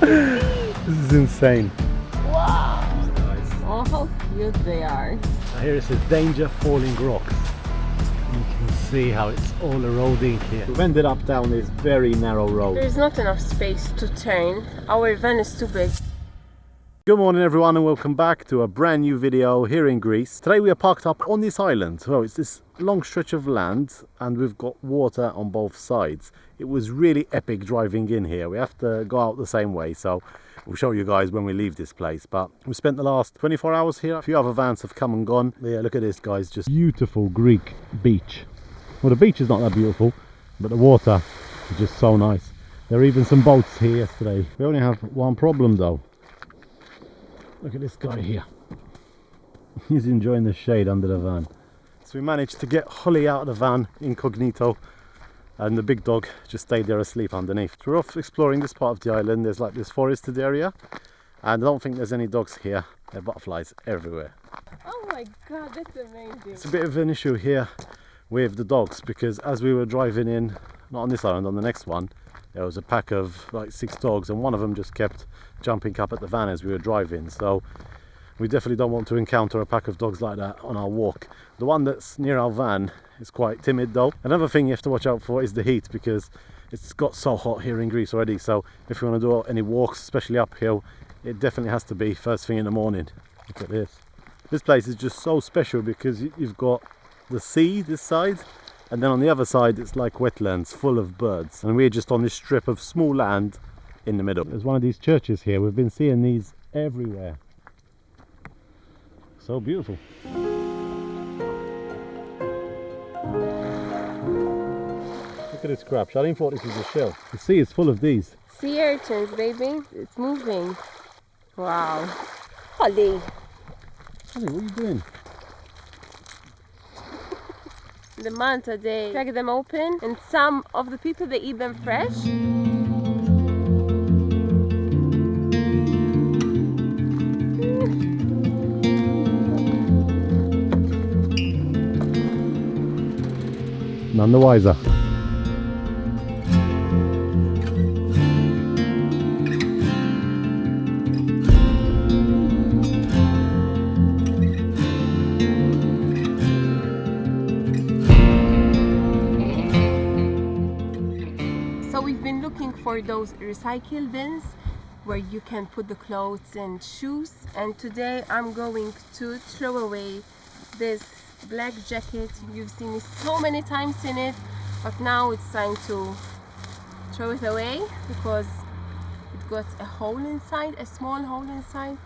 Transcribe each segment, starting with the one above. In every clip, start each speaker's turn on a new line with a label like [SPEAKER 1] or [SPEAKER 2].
[SPEAKER 1] This is insane.
[SPEAKER 2] Wow!
[SPEAKER 1] Nice.
[SPEAKER 2] Oh, how cute they are.
[SPEAKER 1] Here it says danger falling rocks. You can see how it's all eroding here. We've ended up down this very narrow road.
[SPEAKER 2] There's not enough space to turn. Our van is too big.
[SPEAKER 1] Good morning everyone and welcome back to a brand new video here in Greece. Today we are parked up on this island. So it's this long stretch of land and we've got water on both sides. It was really epic driving in here. We have to go out the same way, so we'll show you guys when we leave this place. But we spent the last 24 hours here. A few other vans have come and gone. But yeah, look at this guys, just beautiful Greek beach. Well, the beach is not that beautiful, but the water is just so nice. There are even some boats here yesterday. We only have one problem though. Look at this guy here. He's enjoying the shade under the van. So we managed to get Holly out of the van incognito, and the big dog just stayed there asleep underneath. We're off exploring this part of the island. There's like this forested area, and I don't think there's any dogs here. There are butterflies everywhere.
[SPEAKER 2] Oh my god, that's amazing.
[SPEAKER 1] It's a bit of an issue here with the dogs because as we were driving in, not on this island, on the next one, there was a pack of like 6 dogs and one of them just kept jumping up at the van as we were driving. So we definitely don't want to encounter a pack of dogs like that on our walk. The one that's near our van is quite timid though. Another thing you have to watch out for is the heat because it's got so hot here in Greece already. So if you want to do any walks, especially uphill, it definitely has to be first thing in the morning. Look at this. This place is just so special because you've got the sea this side, and then on the other side it's like wetlands full of birds, and we're just on this strip of small land in the middle. There's one of these churches here. We've been seeing these everywhere. So beautiful. Look at this crab. Charlene thought this was a shell. The sea is full of these.
[SPEAKER 2] Sea urchins, baby. It's moving. Wow. Holly.
[SPEAKER 1] Holly, what are you doing?
[SPEAKER 2] The manta, they crack them open, and some of the people, they eat them fresh.
[SPEAKER 1] None the wiser.
[SPEAKER 2] So we've been looking for those recycle bins where you can put the clothes and shoes, and today I'm going to throw away this black jacket. You've seen it so many times in it, but now it's time to throw it away because it got a hole inside, a small hole inside,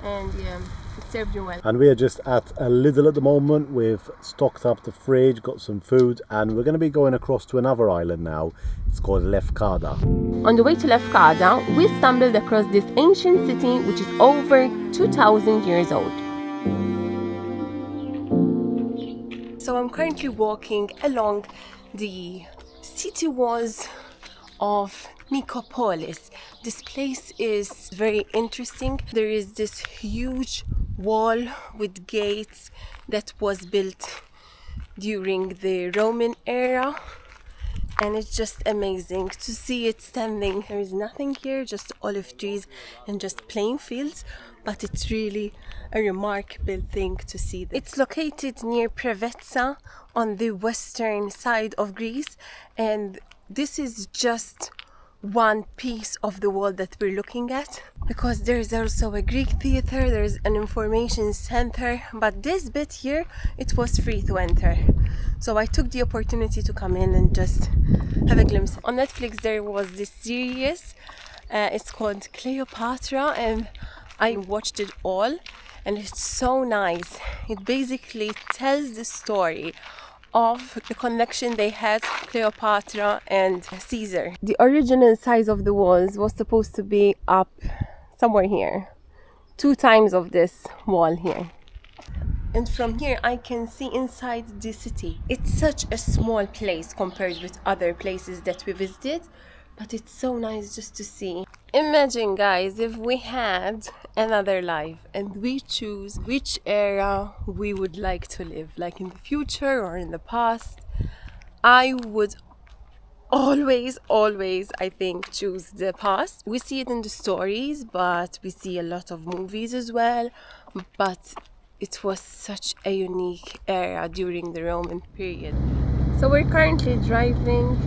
[SPEAKER 2] and yeah, it served you well.
[SPEAKER 1] And we are just at a Lidl at the moment. We've stocked up the fridge, got some food, and we're going to be going across to another island now. It's called Lefkada.
[SPEAKER 2] On the way to Lefkada, we stumbled across this ancient city which is over 2,000 years old. So I'm currently walking along the city walls of Nikopolis. This place is very interesting. There is this huge wall with gates that was built during the Roman era, and it's just amazing to see it standing. There is nothing here, just olive trees and just plain fields, but it's really a remarkable thing to see. It's located near Preveza on the western side of Greece, and this is just one piece of the wall that we're looking at, because there is also a Greek theater, there is an information center, but this bit here, it was free to enter. So I took the opportunity to come in and just have a glimpse. On Netflix there was this series, it's called Cleopatra, and I watched it all, and it's so nice. It basically tells the story of the connection they had, Cleopatra and Caesar. The original size of the walls was supposed to be up somewhere here, 2 times of this wall here. And from here I can see inside the city. It's such a small place compared with other places that we visited, but it's so nice just to see. Imagine guys, if we had another life and we choose which era we would like to live, like in the future or in the past, I would always, I think, choose the past. We see it in the stories, but we see a lot of movies as well. But it was such a unique area during the Roman period. So we're currently driving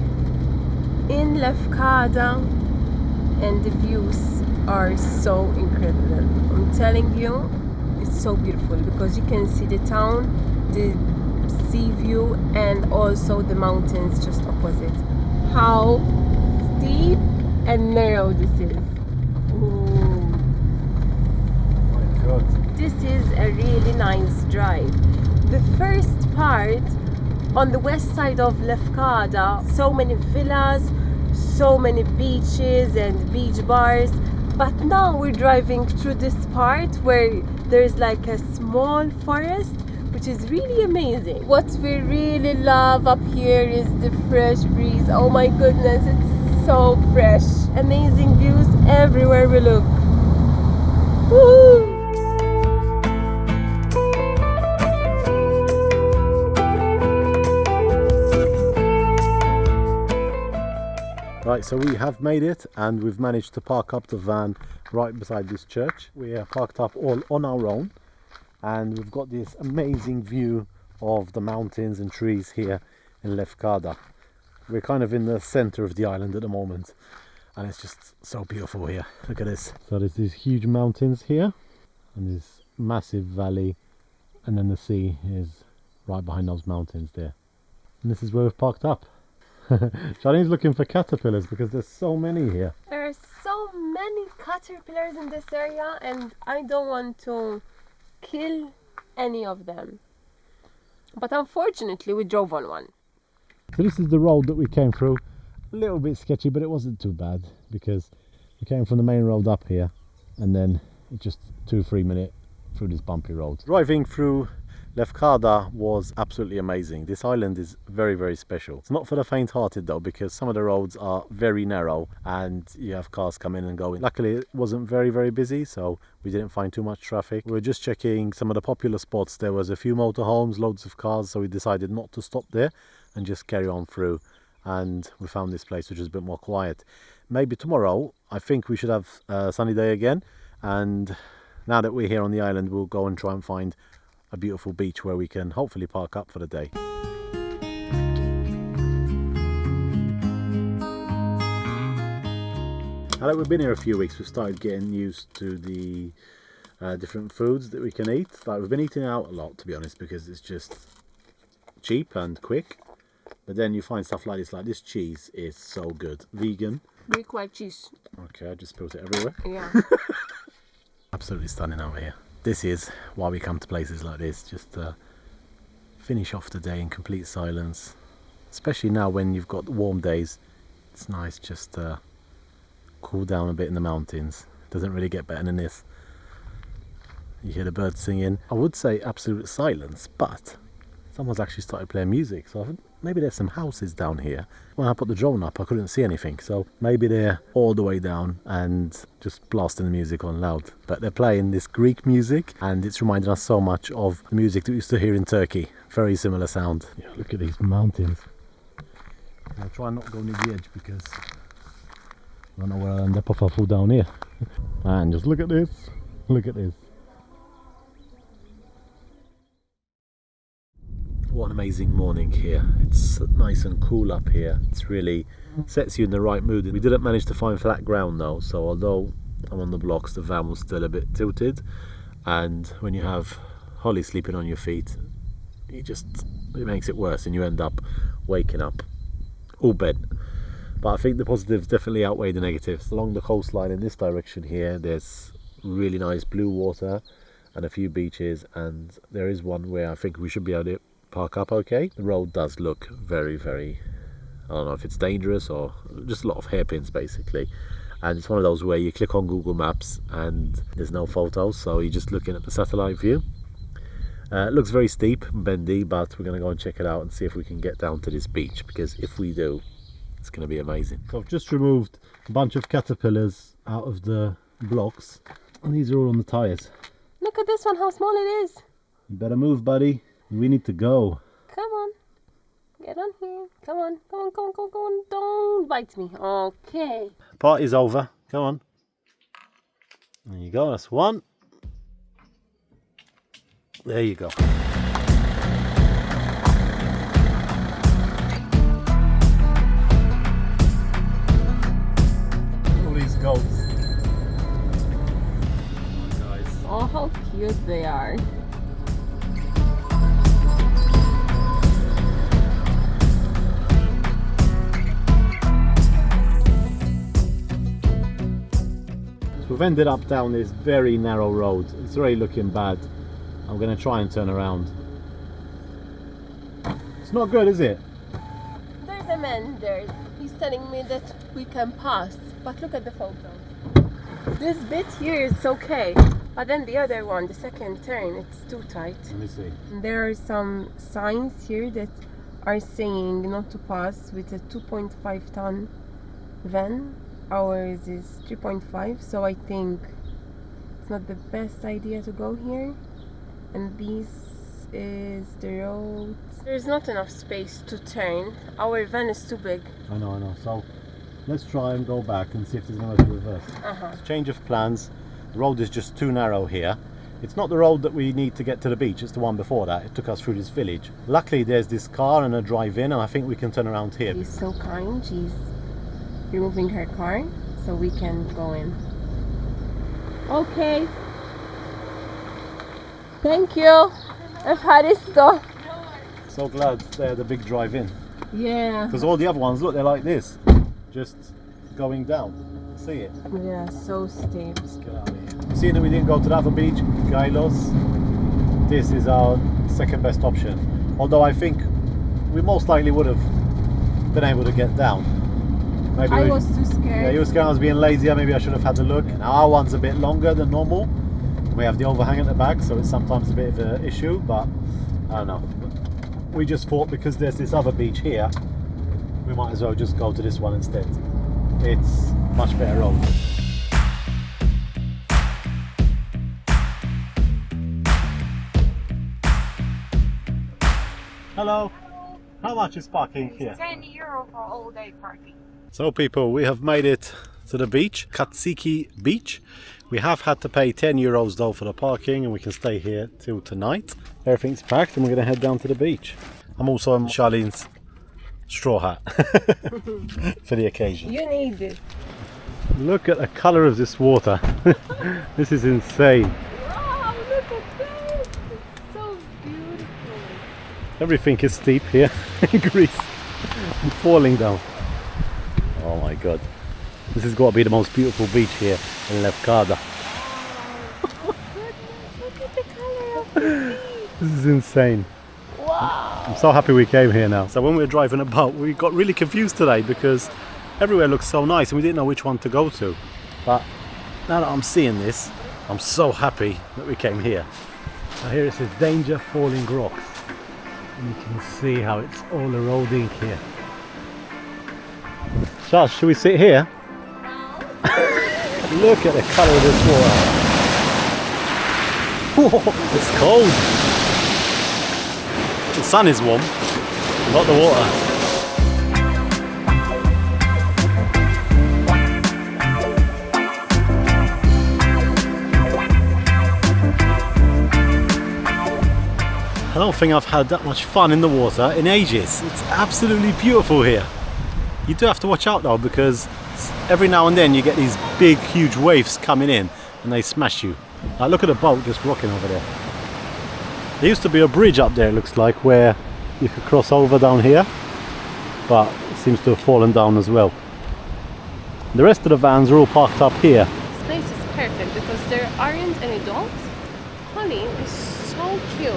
[SPEAKER 2] in Lefkada, and the views are so incredible. I'm telling you, it's so beautiful because you can see the town, the sea view, and also the mountains just opposite. How steep and narrow this is. Ooh.
[SPEAKER 1] My God.
[SPEAKER 2] This is a really nice drive. The first part on the west side of Lefkada, so many villas, so many beaches and beach bars. But now we're driving through this part where there's like a small forest, which is really amazing. What we really love up here is the fresh breeze. Oh my goodness, it's so fresh. Amazing views everywhere we look. Woo!
[SPEAKER 1] Right, so we have made it and we've managed to park up the van right beside this church. We are parked up all on our own and we've got this amazing view of the mountains and trees here in Lefkada. We're kind of in the center of the island at the moment and it's just so beautiful here. Look at this. So there's these huge mountains here and this massive valley, and then the sea is right behind those mountains there. And this is where we've parked up. Shani's looking for caterpillars because there's so many here.
[SPEAKER 2] There are so many caterpillars in this area and I don't want to kill any of them. But unfortunately we drove on one.
[SPEAKER 1] So this is the road that we came through. A little bit sketchy, but it wasn't too bad because we came from the main road up here and then it just 2-3 minutes through this bumpy road. Driving through Lefkada was absolutely amazing. This island is very, very special. It's not for the faint-hearted though, because some of the roads are very narrow and you have cars come in and go in. Luckily it wasn't very, very busy, so we didn't find too much traffic. We were just checking some of the popular spots. There was a few motorhomes, loads of cars, so we decided not to stop there and just carry on through. And we found this place which is a bit more quiet. Maybe tomorrow, I think we should have a sunny day again. And now that we're here on the island, we'll go and try and find a beautiful beach where we can hopefully park up for the day. Now that we've been here a few weeks, we've started getting used to the different foods that we can eat. Like, we've been eating out a lot, to be honest, because it's just cheap and quick. But then you find stuff like this cheese is so good. Vegan.
[SPEAKER 2] Greek white cheese.
[SPEAKER 1] Okay, I just spilled it everywhere.
[SPEAKER 2] Yeah.
[SPEAKER 1] Absolutely stunning out here. This is why we come to places like this, just to finish off the day in complete silence. Especially now when you've got warm days, it's nice just to cool down a bit in the mountains. Doesn't really get better than this. You hear the birds singing. I would say absolute silence, but someone's actually started playing music, so I think maybe there's some houses down here. When I put the drone up I couldn't see anything, so maybe they're all the way down and just blasting the music on loud. But they're playing this Greek music and it's reminding us so much of the music that we used to hear in Turkey. Very similar sound. Yeah, look at these mountains. I'll try not to go near the edge because I don't know where I'll end up if I fall down here. And just look at this. Look at this. What an amazing morning here. It's nice and cool up here. It's really sets you in the right mood. We didn't manage to find flat ground though, so although I'm on the blocks, the van was still a bit tilted, and when you have Holly sleeping on your feet, it makes it worse and you end up waking up all bent. But I think the positives definitely outweigh the negatives. Along the coastline in this direction here, there's really nice blue water and a few beaches, and there is one where I think we should be able to park up okay. The road does look very, very, I don't know if it's dangerous or just a lot of hairpins basically, and it's one of those where you click on Google Maps and there's no photos, so you're just looking at the satellite view. It looks very steep and bendy, but we're going to go and check it out and see if we can get down to this beach, because if we do, it's going to be amazing. So I've just removed a bunch of caterpillars out of the blocks and these are all on the tyres.
[SPEAKER 2] Look at this one, how small it is.
[SPEAKER 1] You better move, buddy. We need to go.
[SPEAKER 2] Come on. Get on here. Come on. Come on, come on, come on, come on. Don't bite me. Okay.
[SPEAKER 1] Party's over. Go on. There you go. That's one. There you go. All these goats. Nice.
[SPEAKER 2] Oh, how cute they are.
[SPEAKER 1] We've ended up down this very narrow road. It's already looking bad. I'm going to try and turn around. It's not good, is it?
[SPEAKER 2] There's a man there. He's telling me that we can pass. But look at the photo. This bit here is okay. But then the other one, the second turn, it's too tight.
[SPEAKER 1] Let me see.
[SPEAKER 2] There are some signs here that are saying not to pass with a 2.5 ton van. Ours is 3.5, so I think it's not the best idea to go here. And this is the road. There's not enough space to turn. Our van is too big.
[SPEAKER 1] I know. So let's try and go back and see if there's nowhere to reverse. Change of plans. The road is just too narrow here. It's not the road that we need to get to the beach, it's the one before that. It took us through this village. Luckily there's this car and a drive-in, and I think we can turn around here.
[SPEAKER 2] She's so kind. She's removing her car so we can go in. Okay. Thank you. Ευχαριστώ.
[SPEAKER 1] So glad they're the big drive-in.
[SPEAKER 2] Yeah.
[SPEAKER 1] Because all the other ones, look, they're like this. Just going down. See it?
[SPEAKER 2] Yeah, so steep.
[SPEAKER 1] Let's get out of here. Seeing that we didn't go to the other beach, Gailos, this is our second best option. Although I think we most likely would have been able to get down. Maybe
[SPEAKER 2] I was too scared.
[SPEAKER 1] Yeah, you were scared I was being lazy. Maybe I should have had a look. Now our one's a bit longer than normal. We have the overhang at the back, so it's sometimes a bit of an issue, but I don't know. We just thought because there's this other beach here, we might as well just go to this one instead. It's much better road. Hello. How much is parking here?
[SPEAKER 3] €10 for all day parking.
[SPEAKER 1] So people, we have made it to the beach, Katsiki beach. We have had to pay €10 though for the parking, and we can stay here till tonight. Everything's packed and we're going to head down to the beach. I'm also in Charlene's straw hat for the occasion.
[SPEAKER 2] You need it.
[SPEAKER 1] Look at the colour of this water. This is insane.
[SPEAKER 2] Wow, look at this. It's so beautiful.
[SPEAKER 1] Everything is steep here in Greece. I'm falling down. Oh my god. This has got to be the most beautiful beach here in Lefkada.
[SPEAKER 2] Oh, goodness, look at the color of the sea.
[SPEAKER 1] This is insane.
[SPEAKER 2] Wow.
[SPEAKER 1] I'm so happy we came here now. So when we were driving about, we got really confused today because everywhere looks so nice and we didn't know which one to go to. But now that I'm seeing this, I'm so happy that we came here. So here it says danger falling rocks. And you can see how it's all eroding here. Josh, should we sit here? Look at the colour of this water. Whoa, it's cold. The sun is warm, not the water. I don't think I've had that much fun in the water in ages. It's absolutely beautiful here. You do have to watch out though, because every now and then you get these big huge waves coming in and they smash you. Like, look at the boat just rocking over there. There used to be a bridge up there, it looks like, where you could cross over down here, but it seems to have fallen down as well. The rest of the vans are all parked up here.
[SPEAKER 2] This place is perfect because there aren't any dogs. Holly is so cute.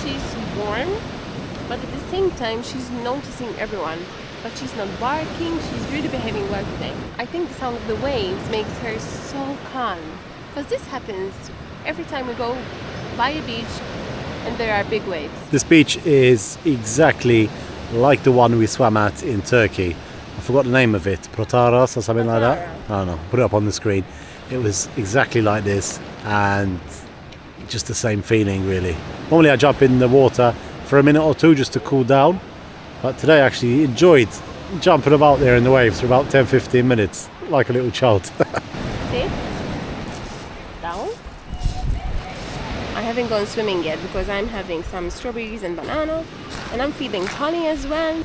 [SPEAKER 2] She's warm, but at the same time she's noticing everyone. But she's not barking, she's really behaving well today. I think the sound of the waves makes her so calm. Because this happens every time we go by a beach and there are big waves.
[SPEAKER 1] This beach is exactly like the one we swam at in Turkey. I forgot the name of it, Protaras or something like that. I don't know, put it up on the screen. It was exactly like this and just the same feeling really. Normally I jump in the water for a minute or two just to cool down, But today I actually enjoyed jumping about there in the waves for about 10-15 minutes, like a little child.
[SPEAKER 2] Sit down. I haven't gone swimming yet because I'm having some strawberries and bananas, and I'm feeding Holly as well.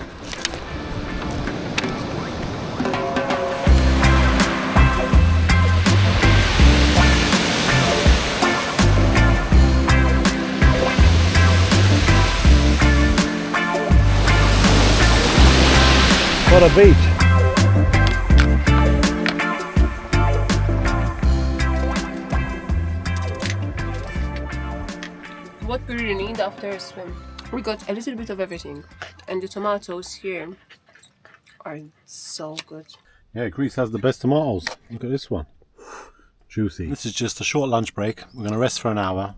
[SPEAKER 1] What a beach!
[SPEAKER 2] What we really need after a swim. We got a little bit of everything, and the tomatoes here are so good.
[SPEAKER 1] Yeah, Greece has the best tomatoes. Look at this one. Juicy. This is just a short lunch break. We're going to rest for an hour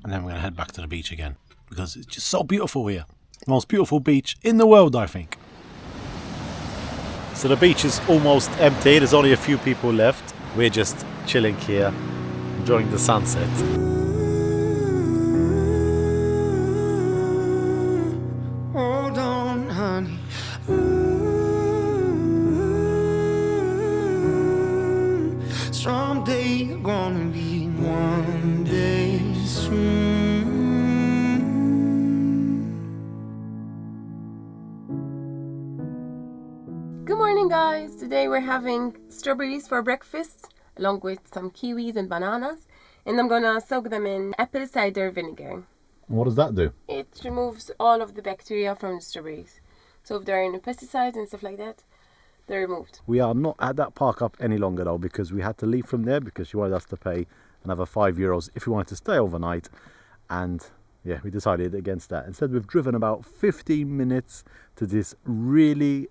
[SPEAKER 1] and then we're going to head back to the beach again because it's just so beautiful here. The most beautiful beach in the world, I think. So the beach is almost empty. There's only a few people left. We're just chilling here, enjoying the sunset.
[SPEAKER 4] Hold on, honey. Someday you're gonna be one day soon.
[SPEAKER 2] Good morning, guys. Today we're having strawberries for breakfast along with some kiwis and bananas, and I'm gonna soak them in apple cider vinegar.
[SPEAKER 1] What does that do?
[SPEAKER 2] It removes all of the bacteria from the strawberries. So if there are any pesticides and stuff like that, they're removed.
[SPEAKER 1] We are not at that park up any longer though because we had to leave from there because she wanted us to pay another €5 if we wanted to stay overnight, and yeah, we decided against that. Instead, we've driven about 15 minutes to this really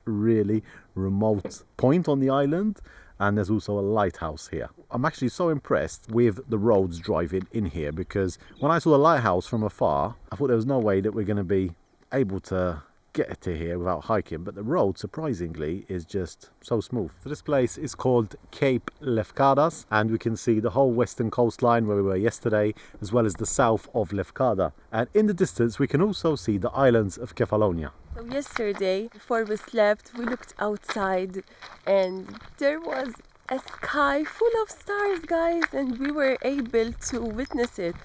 [SPEAKER 1] remote point on the island, and there's also a lighthouse here. I'm actually so impressed with the roads driving in here because when I saw the lighthouse from afar, I thought there was no way that we're going to be able to get to here without hiking, but the road surprisingly is just so smooth. So this place is called Cape Lefkada, and we can see the whole western coastline where we were yesterday, as well as the south of Lefkada, and in the distance we can also see the islands of Kefalonia.
[SPEAKER 2] So yesterday, before we slept, we looked outside and there was a sky full of stars, guys, and we were able to witness it.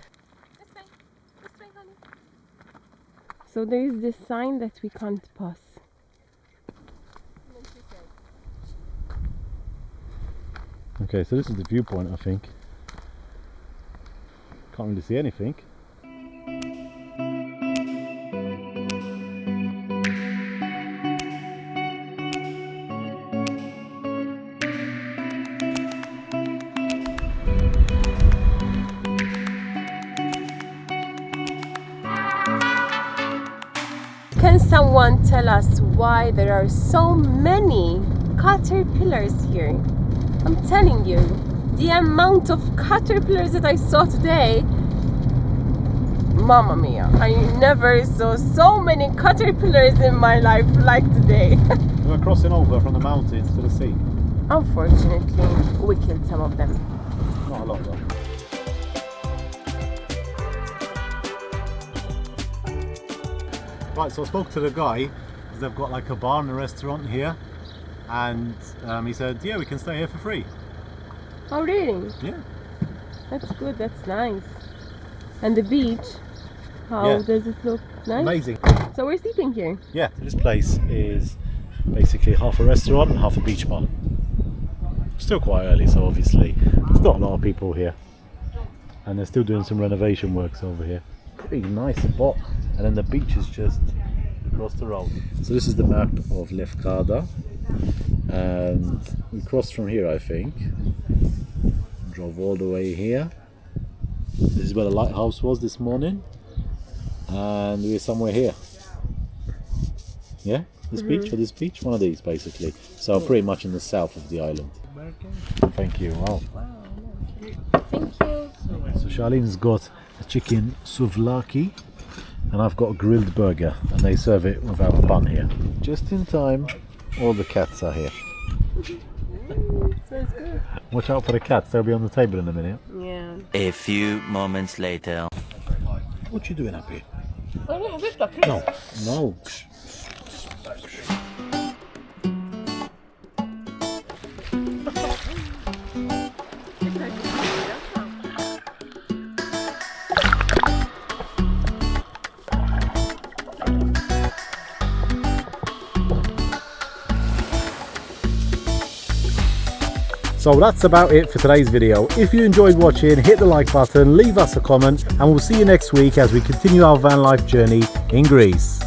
[SPEAKER 2] This way, honey. So there is this sign that we can't pass.
[SPEAKER 1] Okay, so this is the viewpoint, I think. Can't really see anything.
[SPEAKER 2] Can someone tell us why there are so many caterpillars here? I'm telling you, the amount of caterpillars that I saw today, Mamma mia, I never saw so many caterpillars in my life like today.
[SPEAKER 1] We were crossing over from the mountains to the sea.
[SPEAKER 2] Unfortunately, we killed some of them.
[SPEAKER 1] Not a lot though. Right, so I spoke to the guy because they've got like a bar and a restaurant here, and he said, yeah, we can stay here for free.
[SPEAKER 2] Oh really?
[SPEAKER 1] Yeah.
[SPEAKER 2] That's good, that's nice. And the beach, how
[SPEAKER 1] Yeah.
[SPEAKER 2] does it look? Nice?
[SPEAKER 1] Amazing.
[SPEAKER 2] So we're sleeping here.
[SPEAKER 1] Yeah, this place is basically half a restaurant and half a beach bar. Still quite early, so obviously there's not a lot of people here, and they're still doing some renovation works over here. Pretty nice spot, and then the beach is just across the road. So this is the map of Lefkada, and we crossed from here, I think, drove all the way here. This is where the lighthouse was this morning, and we're somewhere here. Yeah, this beach or this beach, one of these basically. So pretty much in the south of the island. Thank you. Wow.
[SPEAKER 2] Thank you.
[SPEAKER 1] So Charlene's got a chicken souvlaki, and I've got a grilled burger, and they serve it without a bun here. Just in time, all the cats are here.
[SPEAKER 2] Sounds good.
[SPEAKER 1] Watch out for the cats, they'll be on the table in a minute.
[SPEAKER 2] Yeah.
[SPEAKER 5] A few moments later.
[SPEAKER 1] What you doing up here?
[SPEAKER 2] Oh,
[SPEAKER 1] No, no. So that's about it for today's video. If you enjoyed watching, hit the like button, leave us a comment, and we'll see you next week as we continue our van life journey in Greece.